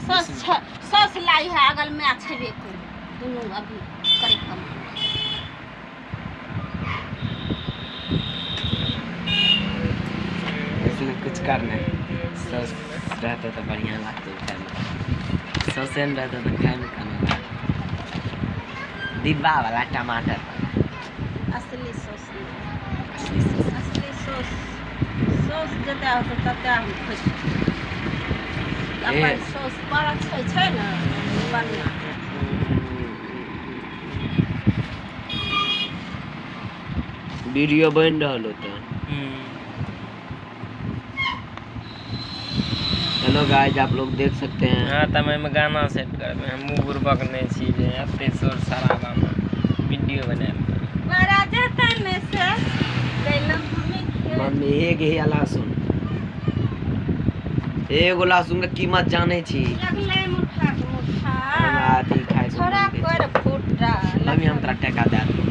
सस लाई है अगल में अच्छे भी दोनों अभी करे कम इसमें कुछ करना सस रहता तो बढ़िया लगता खाने ससे न रहता तो खाए में खाना डिब्बा वाला टमाटर असली सस असली सस असली सस सस जता हो तता हम खुश अपन सस बड़ा छै ना बढ़िया वीडियो बन रहल होता हेलो गाइस आप लोग देख सकते हैं हां त मैं गाना सेट करबे हम बुरबक नै छी जे एते शोर शराबा में वीडियो बनाएब महाराजा तने से गैलम मम्मी एक ही लहसुन एगो लहसुन के कीमत जाने छी लगले मुठा हमरा अथी खाए छोरा कोर फूट रहा मम्मी हम तोरा टका दे